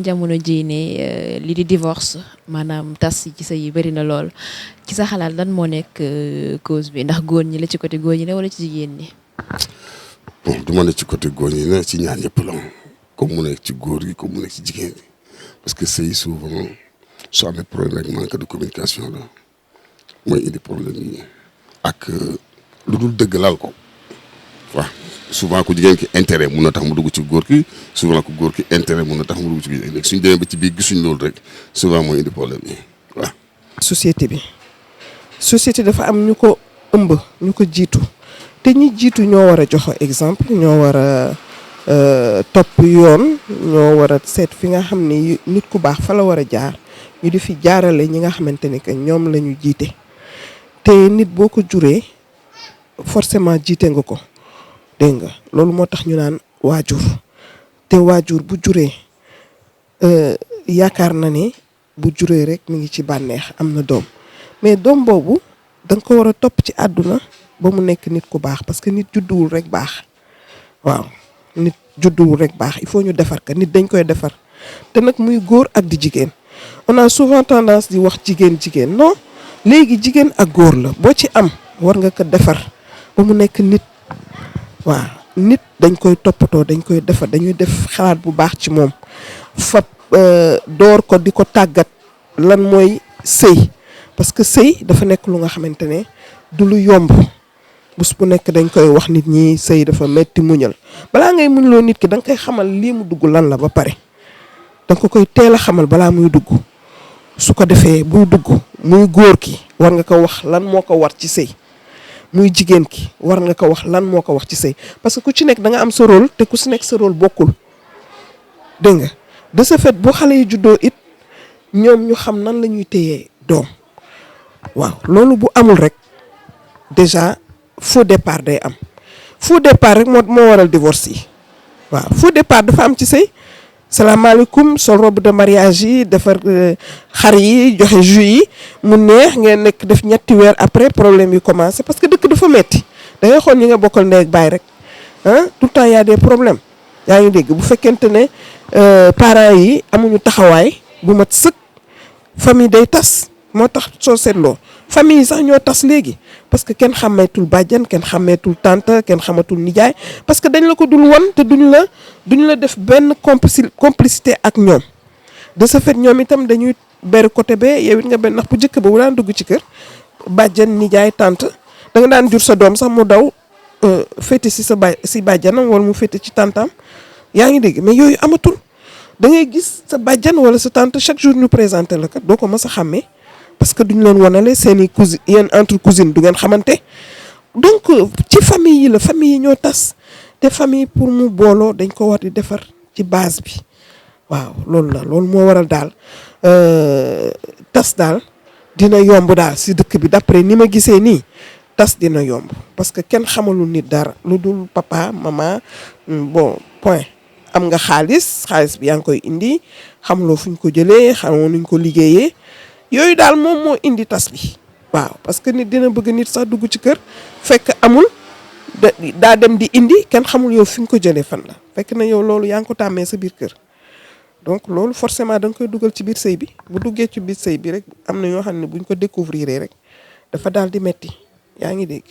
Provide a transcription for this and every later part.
jamono jii ne li di divorce maanaam tas ci sëy yi bëri na lool ci sa xalaat lan moo nekk cause bi ndax góor ñi la ci côté góor ñi la wala ci jigéen ñi. bon du ma ne ci côté góor ñi ne ci ñaar ñëpp la comme mu nekk ci góor yi comme mu nekk ci jigéen ñi parce que sëy souvent soo amee problème rek manque de communication la mooy indi problème yi ak lu dul dëgg laal ko waaw. souvent ku jigéen ki intérêt mun na tax mu dugg ci góor ki souvent ku góor ki intérêt mun na tax mu dugg ci jigéen léegi suñ demee ba ci biir gisuñ loolu rek souvent mooy indi problème yi waaw. société dafa am ñu ko ëmb ñu ko jiitu te ñi jiitu ñoo war a joxe exemple ñoo war a topp yoon ñoo war a seet fi nga xam ne nit ku baax fa la war a jaar ñu di fi jaarale ñi nga xamante ni que ñoom la ñu jiite te nit boo ko juree forcément jiite nga ko. dégg nga loolu moo tax ñu naan waajur te waajur bu juree yaakaar na ne bu juree rek mi ngi ci bànneex am na doom mais doom boobu da nga ko war a topp ci àdduna ba mu nekk nit ku baax parce que nit judduwul rek baax waaw nit judduwul rek baax il faut ñu defar ka nit dañ koy defar te nag muy góor ak di jigéen on a souvent tendance di wax jigéen non léegi jigéen ak góor la boo ci am war nga ko defar ba mu nekk nit. waaw nit dañ koy toppatoo dañ koy defar dañuy def xalaat bu baax ci moom fa door ko di ko tàggat lan mooy sëy parce que sëy dafa nekk lu nga xamante ne du lu yomb bés bu nekk dañ koy wax nit ñi sëy dafa metti muñal balaa ngay muñloo nit ki da nga koy xamal lii mu dugg lan la ba pare da nga ko koy teel a xamal balaa muy dugg su ko defee buy dugg muy góor ki war nga ko wax lan moo ko war ci sëy muy jigéen ki war nga ko wax lan moo ko wax ci sëy parce que ku ci nekk da nga am sa rôle te ku ci nekk sa rôle bokkul dégg nga de ce fait boo xale yi juddoo it ñoom ñu xam nan la ñuy téyee doom waaw loolu bu amul rek déjà faux départ day am faux départ rek moo waral divorce yi waaw faux départ dafa am ci sëy salaamaaleykum sol robe de mariage yi defar xar yi joxe jus yi mu neex ngeen nekk def ñetti weer après problème yi commencé parce que dëkk dafa metti da ngay xool ñi nga bokkal ndey ak baay rek tout le temps y a des problèmes yaa ngi dégg bu fekkente ne parents yi amuñu taxawaay bu mat sëkk famille day tas moo tax soo seetloo famille yi sax ñoo tas léegi parce que kenn xàmmeetul bàjjan kenn xàmmeetul tante kenn xamatul nijaay parce que dañ la ko dul won te duñ la def benn complicité ak ñoom de ce fait ñoom itam dañuy beru côté bee yow it nga benn ndax bu njëkk ba bu daan dugg ci kër bàjjan nijaay tante da nga daan jur sa doom sax mu daw féete si bàjjanam wala mu féete ci tantam yaa ngi dégg mais yooyu amatul da ngay gis sa bàjjan wala sa tante chaque jour ñu présenté la kat doo ko mës a xàmmee parce que duñ leen wanale seen i cousine yéen entre cousine du ngeen xamante donc ci famille yi la famille yi ñoo tas te famille pour mu booloo dañ ko war di defar ci base bi waaw loolu moo waral daal tas daal dina yomb daal si dëkk bi d'après ni ma gisee nii tas dina yomb parce que kenn xamalul nit dara lu dul papa maman bon point am nga xaalis bi yaa ngi koy indi xamuloo fu ñu ko jëlee xamoo nuñ ko liggéeyee yooyu daal moom moo indi tas bi waaw parce que nit dina bëgg nit sax dugg ci kër fekk amul daa dem di indi kenn xamul yow fi nga ko jëlee fan la fekk na yow loolu yaa ngi ko tàmmee sa biir kër donc loolu forcément da nga koy dugal ci biir sëy bi bu duggee ci biir sëy bi rek am na ñoo xam ne buñ ko découvrir rek dafa daal di metti yaa ngi dégg.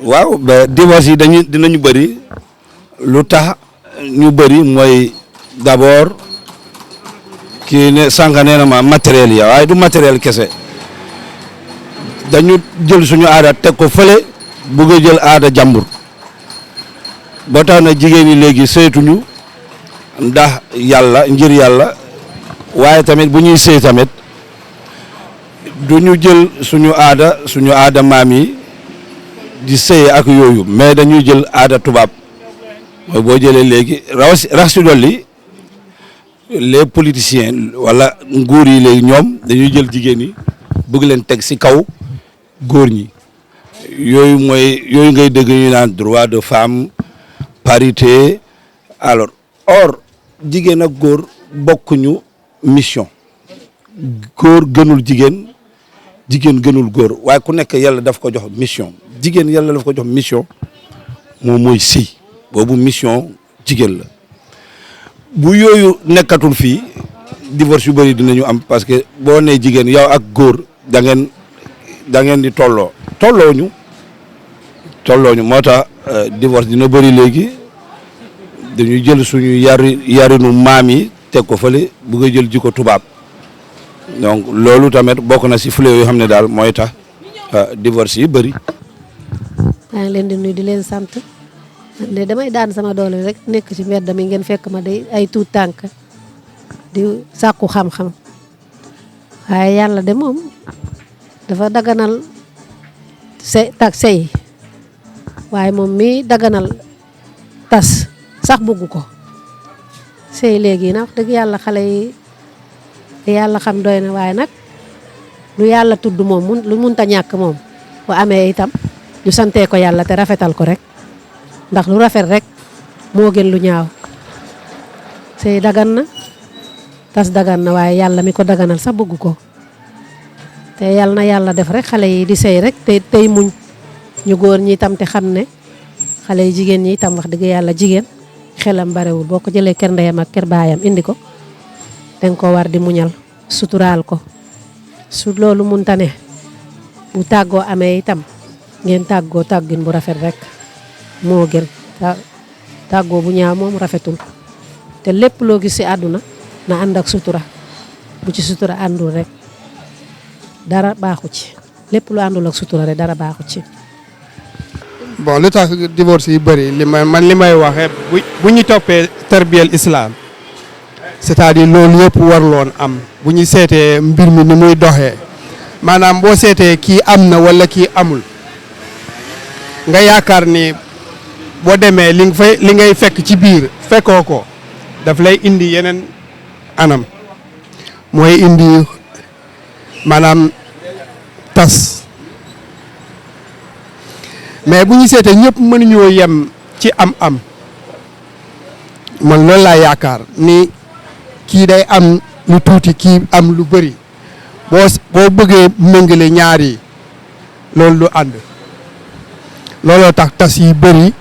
waaw ba divorce yi dinañu bëri lu tax ñu bëri mooy d'abord kii ne sànq nee na ma matériel ya waaye du matériel kese dañu jël suñu aada teg ko fële bëgg a jël aada jàmbur boo tax na jigéen ñi léegi sëytuñu ndax yàlla ngir yàlla waaye tamit bu ñuy sëy tamit du ñu jël suñu aada maam yi di sëy ak yooyu mais dañuy jël aada tubaab mooy boo jëlee léegi rax si dolli les politiciens wala nguur yi léegi ñoom dañuy jël jigéen ñi bëgg leen teg si kaw góor ñi yooyu ngay dégg ñu naan droit de femme parité alors or jigéen ak góor bokkuñu mission góor gënul jigéen gënul góor waaye ku nekk yàlla daf ko jox mission jigéen yàlla daf ko jox mission moom mooy sëy boobu mission jigéen la bu yooyu nekkatul fii divorce yu bëri dinañu am parce que boo nee jigéen yow ak góor da ngeen di tolloo ñu moo tax divorce dina bëri léegi dañuy jël suñu yarinu maam yi teg ko fële bu nga jël jikko tubaab donc loolu tamit bokk na si fléau yoo xam ne daal mooy tax divorce yi bëri. maa ngi leen di nuyu di leen sant ne damay daan sama doole rek nekk ci mbedd mi ngeen fekk ma day ay tuut tànk di sàkku xam-xam waaye yàlla de moom dafa daganal sëy waaye moom mi daganal tas sax bëgg ko sëy léegi na wax dëgg yàlla xale yi yàlla xam doy na waaye nag lu yàlla tudd moom lu munta ñàkk moom bu amee itam ñu santee ko yàlla te rafetal ko rek ndax lu rafet rek moo gën lu ñaaw sëy dagan na tas dagan na waaye yàlla mi ko daganal sax bëgg ko te yàlla na yàlla def rek xale yi di sëy rek te tey muñ ñu góor ñi itam te xam ne xale yi jigéen ñi itam wax dëgg yàlla jigéen xelam barewul boo ko jëlee kër ndeyam ak kër baayam indi ko danga ko war di muñal suturaal ko su loolu munta ne bu tàggoo amee itam ngeen tàggoo tàggin bu rafet rek moo gën tàggoo bu ñaaw moom rafetul te lépp loo gis ci àdduna na ànd ak sutura bu ci sutura àndul rek dara baaxu ci lépp lu àndul ak sutura rek dara baaxu ci. bon lu tax divorce yi bëri li may waxee bu ñu toppee tarbiyel islam c'est-à-dire loolu yëpp warloon am bu ñu seetee mbir mi ni muy doxee maanaam boo seetee kii am na wala kii amul nga yaakaar ni boo demee li ngay fekk ci biir fekkoo ko daf lay indi yeneen anam mooy indi maanaam tas mais bu ñu seetee ñëpp mënuñoo yem ci am-am man loolu laa yaakaar ni kii day am lu tuuti kii am lu bëri boo bëggee méngale ñaar yi loolu lu ànd looloo tax tas yi bëri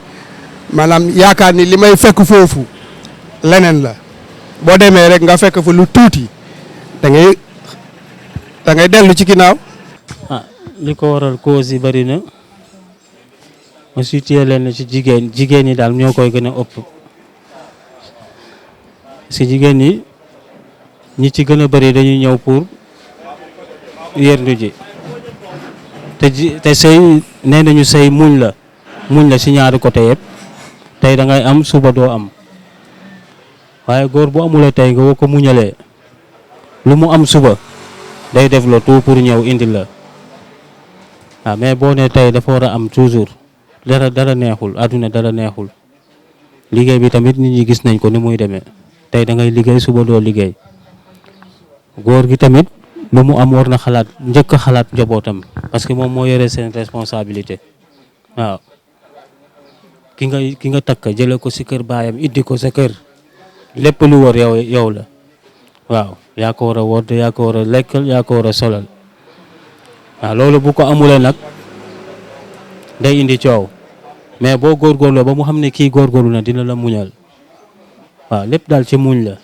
maanaam yaakaar ni li may fekk foofu leneen la boo demee rek nga fekk fa lu tuuti da ngay dellu ci ginnaaw. li ko waral cause yi bëri na ma situé leen ci jigéen ñi daal ñoo koy gën a ëpp si jigéen ñi ñi ci gën a bëri dañuy ñëw pour yërndu ji te sëy nee nañu sëy muñ la si ñaari côté yëpp tey da ngay am suba doo am waaye góor bu amula tey nga woo ko muñalee lu mu am suba day def la tout pour ñëw indi la waaw mais boo ne tey dafa war a am toujours dara neexul àdduna dara neexul liggéey bi tamit nit ñi gis nañ ko ni muy demee tey da ngay liggéey suba doo liggéey góor gi tamit lu mu am war na njëkk a xalaat njabootam parce que moom moo yore seen responsabilité waaw ki nga takk jële ko si kër baayam indi ko sa kër lépp lu war yow la waaw yaa ko war a wodd yaa ko war a lekkal yaa ko war a solal waaw loolu bu ko amulee nag day indi coow mais boo góorgóorloo ba mu xam ne kii góorgóorlu na dina la muñal waaw lépp daal ci muñ la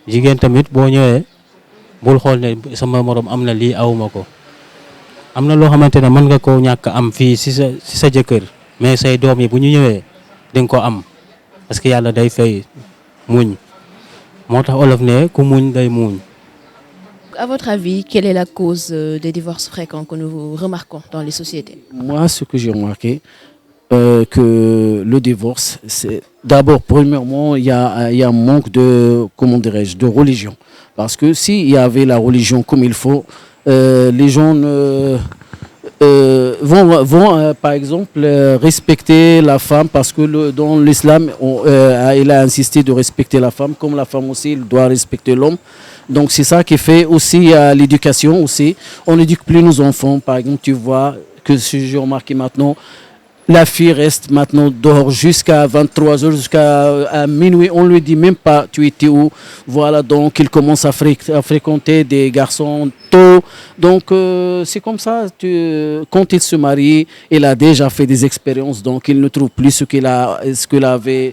jigéen tamit boo ñëwee bul xool ne sama morom am na lii awuma ko am na loo xamante ne mën nga koo ñàkk am fii si sa jëkkër mais say doom yi bu ñu ñëwee di nga ko am parce que yàlla day fay muñ moo tax olof ne ku muñ day muñ. À votre avis, quelle est la cause des divorces fréquents que nous remarquons dans les sociétés? Moi, ce que j'ai remarqué, que le divorce, c'est d'abord, premièrement, il y a un manque de, comment dirais-je, de religion. Parce que s'il y avait la religion comme il faut, les gens vont par exemple, respecter la femme parce que dans l'islam, il a insisté de respecter la femme, comme la femme aussi, il doit respecter l'homme. Donc c'est ça qui fait aussi l'éducation aussi. On n'éduque plus nos enfants. Par exemple, tu vois que j'ai remarqué maintenant, La fille reste maintenant dehors jusqu'à 23h, jusqu'à minuit. On lui dit même pas tu étais où. Voilà, donc il commence à fréquenter des garçons tôt. Donc c'est comme ça. Quand il se marie, il a déjà fait des expériences. Donc il ne trouve plus ce qu'il avait,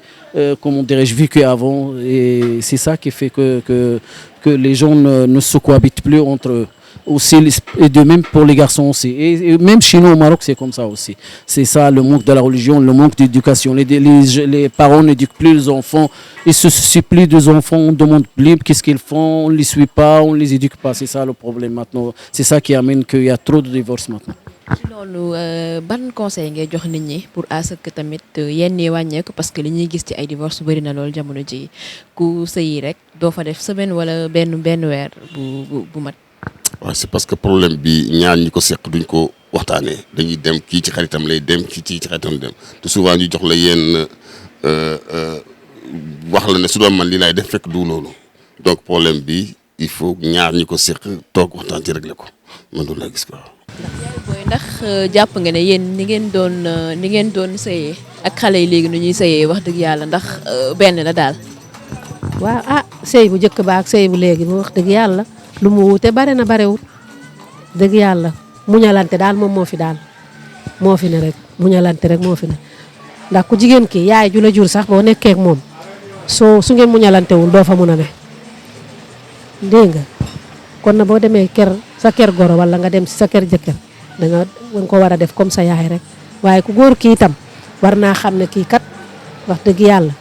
comment dirais-je, vécu avant. Et c'est ça qui fait que les gens ne se cohabitent plus entre eux. Aussi, et de même pour les garçons aussi. Et même chez nous au Maroc, c'est comme ça aussi. C'est ça, le manque de la religion, le manque d'éducation. Les parents n'éduquent plus les enfants. Ils se soucient plus des enfants. On ne demande plus qu'est-ce qu'ils font. On ne les suit pas, on ne les éduque pas. C'est ça le problème maintenant. C'est ça qui amène qu'il y a trop de divorces maintenant. ci loolu ban conseil ngay jox nit ñi pour à ce que tamit yenn yi wàññeeku parce que li ñuy gis ci ay divorce bëri na lool jamono ji ku sëyi rek doo fa def semaine wala benn weer bu mat. waaw c'est parce que problème bi ñaar ñi ko seq duñ ko waxtaanee dañuy dem kii ci xaritam lay dem kii ci xaritam dem te souvent ñu jox la yenn wax la ne su doon man lii laay def fekk du loolu donc problème bi il faut ñaar ñi ko seq toog waxtaan ci régler ko man du laa gis ko. booy ndax jàpp nga ne yéen ni ngeen doon sëyee ak xale yi léegi nu ñuy sëyee wax dëgg yàlla ndax benn la daal. waaw ah sëy bu njëkk ba ak sëy bu léegi bu wax dëgg yàlla lu mu wuute bare na barewut dëgg yàlla muñalante daal moom moo fi daal moo fi ne rek muñalante rek moo fi ne ndax ku jigéen ki yaay ju la jur sax boo nekkee ak moom su ngeen muñalantewul doo fa mun a ne dégg nga kon na boo demee sa kër goro wala nga dem si sa kër jëkkër da nga ko war a def comme sa yaay rek waaye ku góor kii itam war naa xam ne kii kat wax dëgg yàlla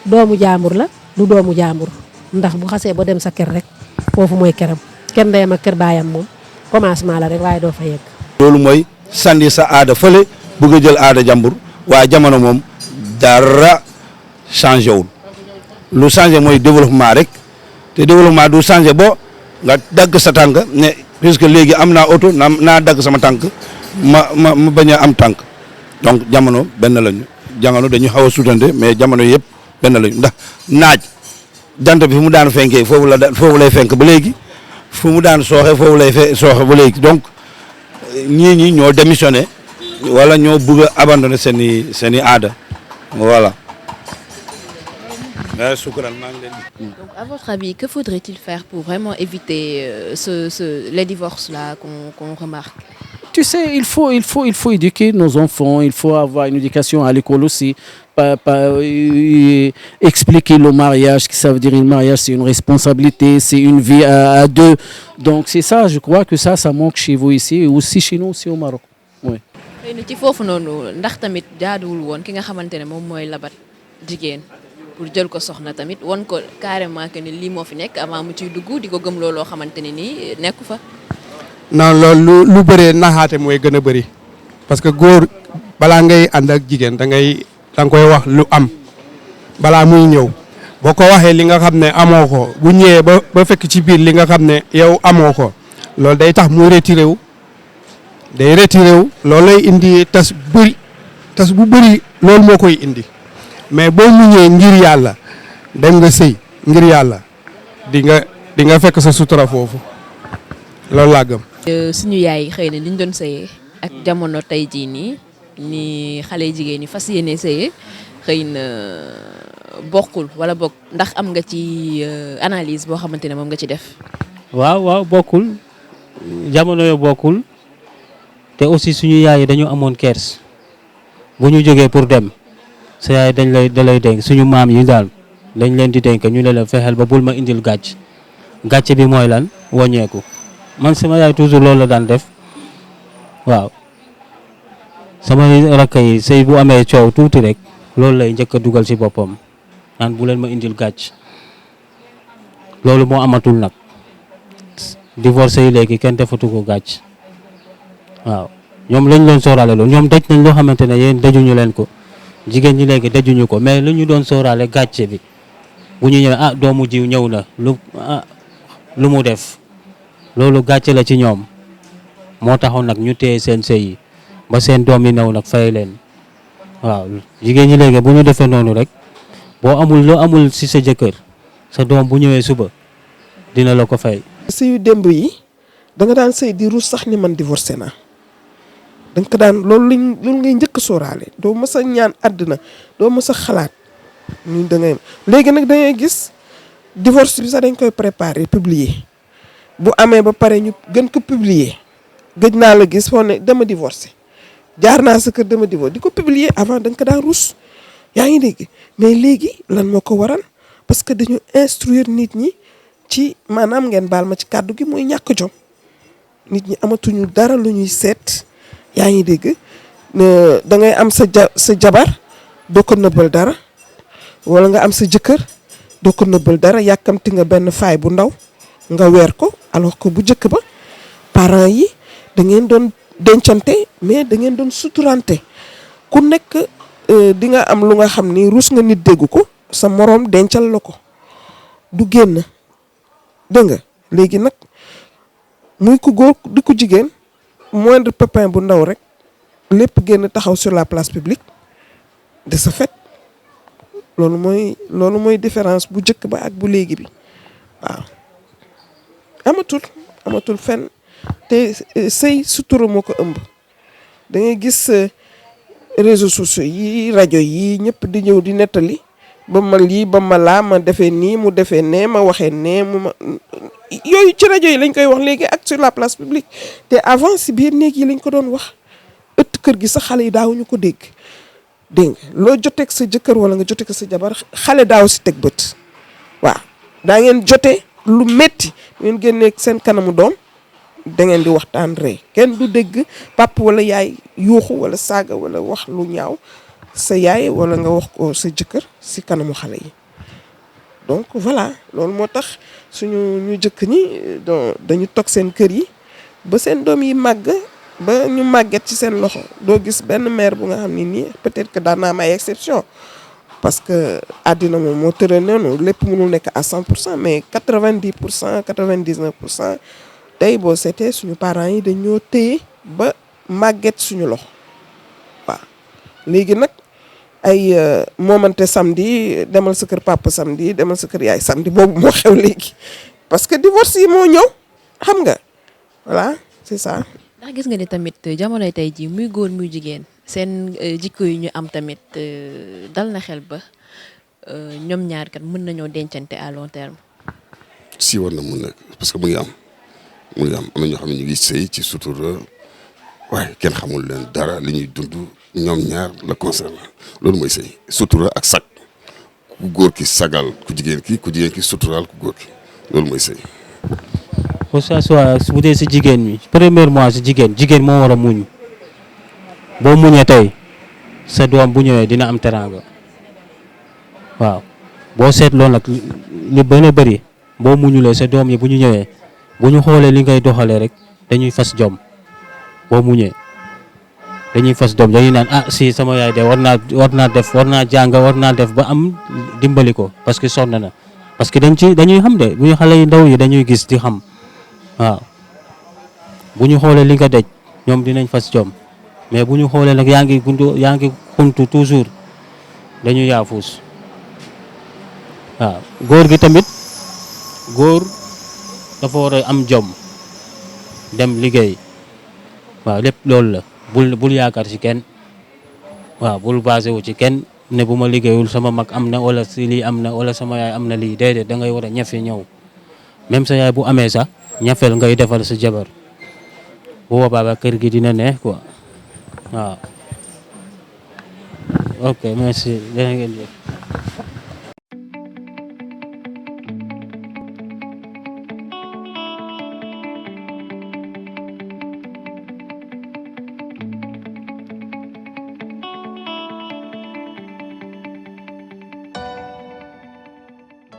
doomu jaambur la du doomu jaambur ndax bu xasee ba dem sa kër rek foofu mooy këram kër ndeyam ak kër baayam moom commencement la rek waaye doo fa yegg. loolu mooy sànni sa aada fële bëgg a jël aada jàmbur waaye jamono moom dara changé wul lu changé mooy développement rek te développement du changé bo nga dagg sa tànk ne puisque léegi am naa oto naa dagg sama tànk ma bañ a am tànk donc jamono benn lañu jamono dañu xaw a sutante mais jamono yëpp benn lañu ndax naaj jant bi fu mu daan fenkee foofu lay fenk ba léegi fu mu daan sooxe foofu lay sooxe ba léegi donc ñii ñoo démissionné wala ñoo bëgg a abandonné seen i aada voilà. Donc, à votre avis, que faudrait-il faire pour vraiment éviter les divorces là qu'on remarque? Tu sais, il faut éduquer nos enfants, il faut avoir une éducation à l'école aussi, expliquer le mariage, que ça veut dire le mariage, c'est une responsabilité, c'est une vie à deux. Donc c'est ça, je crois que ça manque chez vous ici et aussi chez nous aussi au Maroc. Oui. xëy na ci foofu noonu ndax tamit jaaduwul woon ki nga xamante ne moom mooy labat jigéen pour jël ko soxna tamit won ko carrément que ni lii moo fi nekk avant mu ciy dugg di ko gëm looloo xamante ne nii nekku fa. non loolu lu bëree naxaate mooy gën a bëri parce que góor balaa ngay ànd ak jigéen da nga koy wax lu am balaa muy ñëw boo ko waxee li nga xam ne amoo ko bu ñëwee ba fekk ci biir li nga xam ne yow amoo ko loolu day tax muy retiré wu loolu lay indi tas bu bëri loolu moo koy indi mais boo muñee ngir yàlla dem nga sëy ngir yàlla di nga fekk sa sutura foofu loolu laa gëm. suñu yaay xëy na li ñu doon sëyee ak jamono tey jii nii ni xale jigéen ñi fas yéene sëyee xëy na bokkul wala bokk ndax am nga ci analyse boo xamante ne moom nga ci def. waaw bokkul jamono yo bokkul te aussi suñu yaay yi dañu amoon kers bu ñu jógee pour dem sa yaay da lay dénk suñu maam yi daal dañ leen di dénk ñu ne la fexeel ba bul ma indil gàcce bi mooy lan wàññeeku man sama yaay toujours loolu la daan def waaw sama rakk yi sëy bu amee coow tuuti rek loolu lay njëkk a dugal ci boppam naan bu leen ma indil gàcc loolu moo amatul nag divorce yi léegi kenn defatu ko gàcc waaw ñoom lañ doon sóoraale loolu ñoom daj nañ loo xamante ne yéen dajuñu leen ko jigéen ñi léegi dajuñu ko mais lu ñu doon sóoraale gàcce bi bu ñu ñëwee doomu jiw ñëw na lu mu def loolu gàcce la ci ñoom moo taxoon nag ñu téye seen sëy yi ba seen doom yi ñëw nag fay leen waaw jigéen ñi léegi bu ñu defee noonu rek boo amul ci sa jëkkër sa doom bu ñëwee suba dina la ko fay. sëyu démb yi da nga daan sëy di ruus sax ni man divorcé naa dañ ko daan loolu ngay njëkk a sóoraale doo mës a ñaan àddina doo mës a xalaat ñu da ngay léegi nag da ngay gis divorce bi sax dañ koy préparer publier bu amee ba pare ñu gën ko publier gëj naa la gis foo ne dama divorcé jaar naa sa kër dama divorcé di ko publier avant da nga ko daan rus yaa ngi dégg mais léegi lan moo ko waral parce que dañu instruire nit ñi ci maanaam ngeen baal ma ci kàddu gi muy ñàkk jom nit ñi amatuñu dara lu ñuy seet yaa ngi dégg da ngay am sa jabar doo ko nëbbal dara wala nga am sa jëkkër doo ko nëbbal dara yàkkamti nga benn faay bu ndaw nga weer ko alors que bu jëkk ba parents yi da ngeen doon dencante mais da ngeen doon suturante ku nekk di nga am lu nga xam ni rus nga nit dégg ko sa moroom dencal la ko du génn dégg nga léegi nag muy ku góor di ku jigéen moindre pépin bu ndaw rek lépp génn taxaw sur la place publique de ce fait loolu mooy différence bu njëkk ba ak bu léegi bi waaw amatul fenn te sëy sutura moo ko ëmb da ngay gis réseaux sociaux yi rajo yi ñëpp di ñëw di nettali ba ma lii ba ma laa ma defee nii mu defee nee ma waxee nee mu ma yooyu ci rajo yi lañ koy wax léegi ak sur la place publique te avant si biir néeg yi lañ ko doon wax ëtt kër gi sax xale yi daawuñu ko dégg nga loo joteeg sa jëkkër wala nga joteeg sa jabar xale daaw si teg bët waaw daa ngeen jote lu metti ngeen génneeg seen kanamu doom da ngeen di waxtaan ree kenn du dégg papa wala yaay yuuxu wala saaga wala wax lu ñaaw sa yaay wala nga wax ko sa jëkkër si kanamu xale yi donc voilà loolu moo tax ñu jëkk ñi dañu toog seen kër yi ba seen doom yi màgg ba ñu màgget ci seen loxo doo gis benn mère bu nga xam ni nii peut-être que daan naa am ay exception parce que àddina moom moo tëral noonu lépp mënul nekk à 100% mais 90% 99% tey boo seetee suñu parents yi dañoo téye ba màgget suñu loxo waaw léegi nag ay moomante samedi demal sa kër papa samedi demal sa kër yaay samedi boobu moo xew léegi parce que divorce yi moo ñëw xam nga voilà c'est ça. ndax gis nga ni tamit jamonoy tey jii muy góor muy jigéen seen jikko yu ñu am tamit dal na xel ba ñoom ñaar kat mën nañoo dencante à long terme. si war na mun nekk parce que mu ngi am am na ñoo xam ne ñu ngi sëy ci sutura waaye kenn xamul leen dara li ñuy dund ñoom ñaar la concerne loolu mooy sëy sutura ak sag ku góor ki sagal ku jigéen ki suturaal ku góor ki loolu mooy sëy. que ça soit bu dee si jigéen mi premièrement si jigéen moo war a muñ boo muñee tey sa doom bu ñëwee dina am teraanga waaw boo seetloo nag li gën a bëri boo muñulee sa doom yi bu ñu ñëwee bu ñu xoolee li ngay doxalee rek dañuy fas jom boo muñee dañuy fas jom dañuy naan ah si sama yaay de war naa jàng war naa def ba am dimbali ko parce que sonn na parce que dañuy xam de bu ñu xale yu ndaw yi dañuy gis di xam waaw bu ñu xoolee li nga dej ñoom dinañ fas jom mais bu ñu xoolee nag yaa ngi xuntu toujours dañuy yaafuus waaw góor gi tamit góor dafa war a am jom dem liggéey waaw lépp loolu la bul yaakaar ci kenn waaw bul basé wu ci kenn ne bu ma liggéeyul sama mag am na wala si lii am na wala sama yaay am na lii déedéet da ngay war a ñafe ñëw même sa yaay bu amee sax ñafeel ngay defal sa jabar bu boobaa ba kër gi dina neex quoi waaw ok merci.